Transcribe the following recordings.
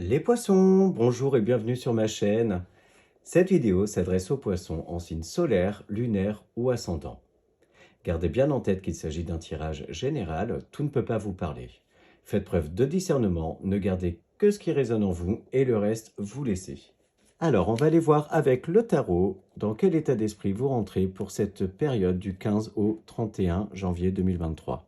Les poissons, bonjour et bienvenue sur ma chaîne. Cette vidéo s'adresse aux poissons en signe solaire, lunaire ou ascendant. Gardez bien en tête qu'il s'agit d'un tirage général, tout ne peut pas vous parler. Faites preuve de discernement, ne gardez que ce qui résonne en vous et le reste vous laissez. Alors on va aller voir avec le tarot dans quel état d'esprit vous rentrez pour cette période du 15 au 31 janvier 2023.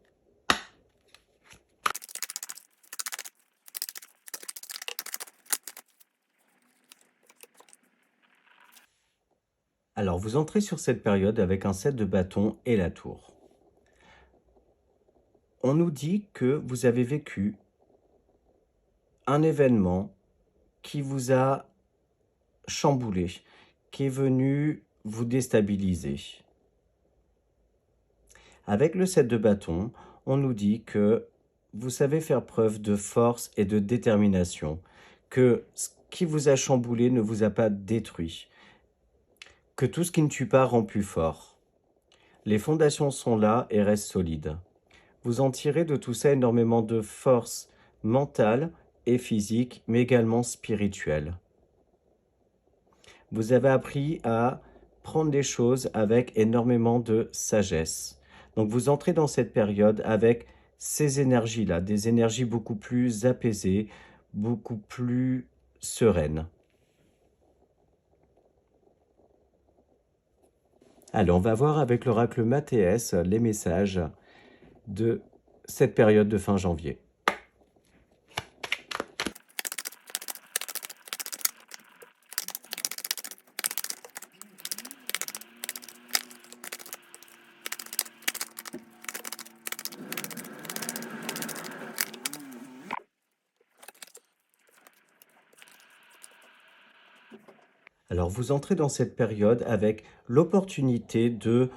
Alors, vous entrez sur cette période avec un set de bâtons et la tour. On nous dit que vous avez vécu un événement qui vous a chamboulé, qui est venu vous déstabiliser. Avec le set de bâtons, on nous dit que vous savez faire preuve de force et de détermination, que ce qui vous a chamboulé ne vous a pas détruit, que tout ce qui ne tue pas rend plus fort. Les fondations sont là et restent solides. Vous en tirez de tout ça énormément de force mentale et physique, mais également spirituelle. Vous avez appris à prendre les choses avec énormément de sagesse. Donc vous entrez dans cette période avec ces énergies-là, des énergies beaucoup plus apaisées, beaucoup plus sereines. Alors on va voir avec l'oracle Mathéès les messages de cette période de fin janvier. Alors vous entrez dans cette période avec l'opportunité de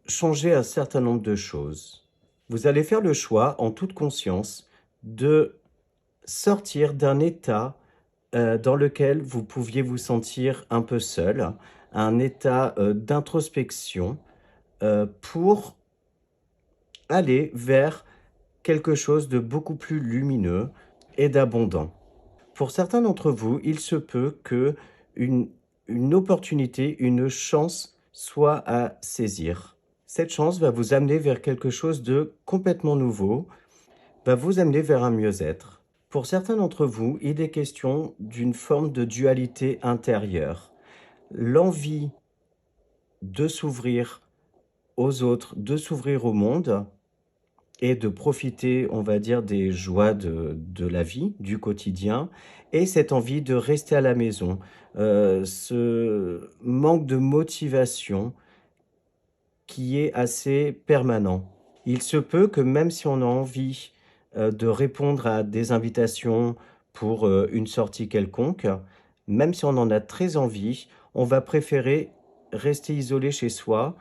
changer un certain nombre de choses. Vous allez faire le choix en toute conscience de sortir d'un état dans lequel vous pouviez vous sentir un peu seul, un état d'introspection pour aller vers quelque chose de beaucoup plus lumineux et d'abondant. Pour certains d'entre vous, il se peut que une, une opportunité, une chance soit à saisir. Cette chance va vous amener vers quelque chose de complètement nouveau, va vous amener vers un mieux-être. Pour certains d'entre vous, il est question d'une forme de dualité intérieure. L'envie de s'ouvrir aux autres, de s'ouvrir au monde et de profiter, on va dire, des joies de la vie, du quotidien, et cette envie de rester à la maison, ce manque de motivation qui est assez permanent. Il se peut que même si on a envie de répondre à des invitations pour une sortie quelconque, même si on en a très envie, on va préférer rester isolé chez soi,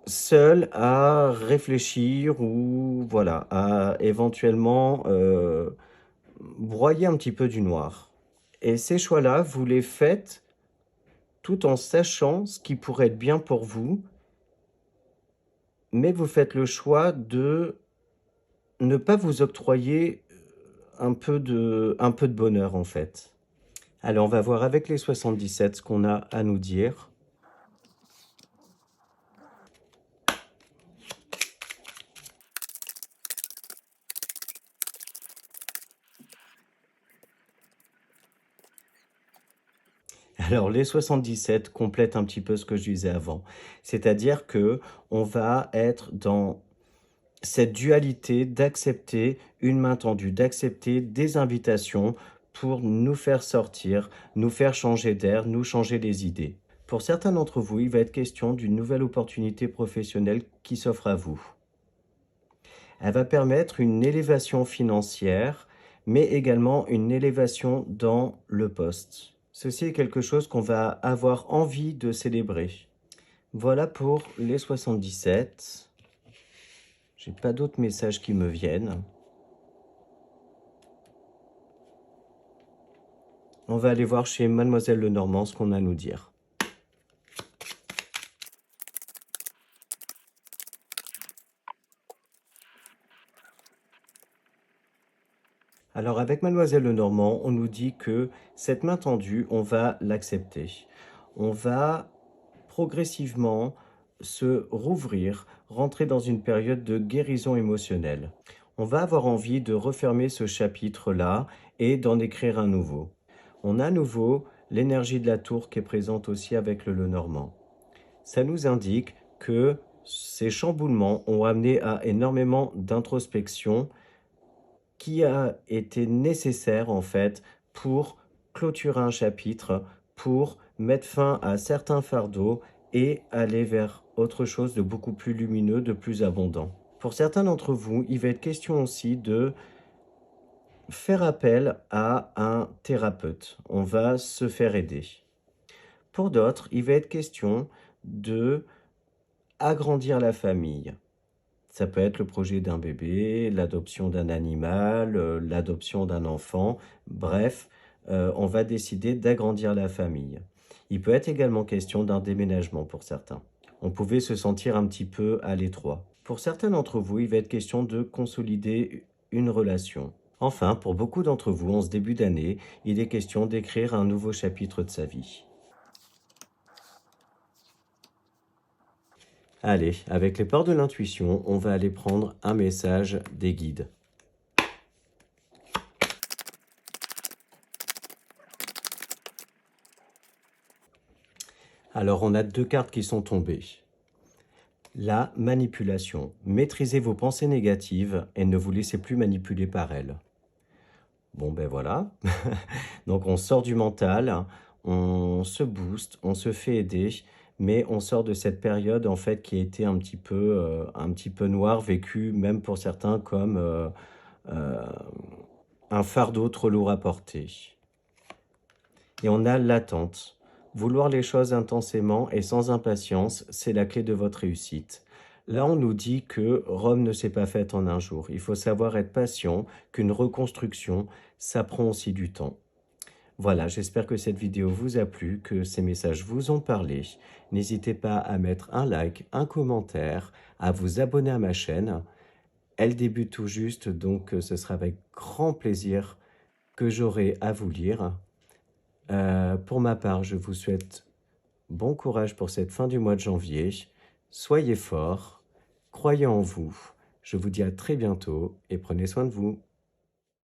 seul à réfléchir ou voilà, à éventuellement broyer un petit peu du noir. Et ces choix-là, vous les faites tout en sachant ce qui pourrait être bien pour vous, mais vous faites le choix de ne pas vous octroyer un peu de bonheur, en fait. Alors, on va voir avec les 77 ce qu'on a à nous dire. Alors, les 77 complètent un petit peu ce que je disais avant. C'est-à-dire que on va être dans cette dualité d'accepter une main tendue, d'accepter des invitations pour nous faire sortir, nous faire changer d'air, nous changer les idées. Pour certains d'entre vous, il va être question d'une nouvelle opportunité professionnelle qui s'offre à vous. Elle va permettre une élévation financière, mais également une élévation dans le poste. Ceci est quelque chose qu'on va avoir envie de célébrer. Voilà pour les 77. J'ai pas d'autres messages qui me viennent. On va aller voir chez Mademoiselle Lenormand ce qu'on a à nous dire. Alors avec Mademoiselle Lenormand, on nous dit que cette main tendue, on va l'accepter. On va progressivement se rouvrir, rentrer dans une période de guérison émotionnelle. On va avoir envie de refermer ce chapitre-là et d'en écrire un nouveau. On a à nouveau l'énergie de la tour qui est présente aussi avec le Lenormand. Ça nous indique que ces chamboulements ont amené à énormément d'introspection qui a été nécessaire en fait pour clôturer un chapitre, pour mettre fin à certains fardeaux et aller vers autre chose de beaucoup plus lumineux, de plus abondant. Pour certains d'entre vous, il va être question aussi de faire appel à un thérapeute. On va se faire aider. Pour d'autres, il va être question de agrandir la famille. Ça peut être le projet d'un bébé, l'adoption d'un animal, l'adoption d'un enfant. Bref, on va décider d'agrandir la famille. Il peut être également question d'un déménagement pour certains. On pouvait se sentir un petit peu à l'étroit. Pour certains d'entre vous, il va être question de consolider une relation. Enfin, pour beaucoup d'entre vous, en ce début d'année, il est question d'écrire un nouveau chapitre de sa vie. Allez, avec les portes de l'intuition, on va aller prendre un message des guides. Alors, on a 2 cartes qui sont tombées. La manipulation. Maîtrisez vos pensées négatives et ne vous laissez plus manipuler par elles. Bon, ben voilà. Donc, on sort du mental, on se booste, on se fait aider, mais on sort de cette période, en fait, qui a été un petit peu noire, vécue même pour certains comme euh, un fardeau trop lourd à porter. Et on a l'attente. Vouloir les choses intensément et sans impatience, c'est la clé de votre réussite. Là, on nous dit que Rome ne s'est pas faite en un jour. Il faut savoir être patient, qu'une reconstruction, ça prend aussi du temps. Voilà, j'espère que cette vidéo vous a plu, que ces messages vous ont parlé. N'hésitez pas à mettre un like, un commentaire, à vous abonner à ma chaîne. Elle débute tout juste, donc ce sera avec grand plaisir que j'aurai à vous lire. Pour ma part, je vous souhaite bon courage pour cette fin du mois de janvier. Soyez forts, croyez en vous. Je vous dis à très bientôt et prenez soin de vous.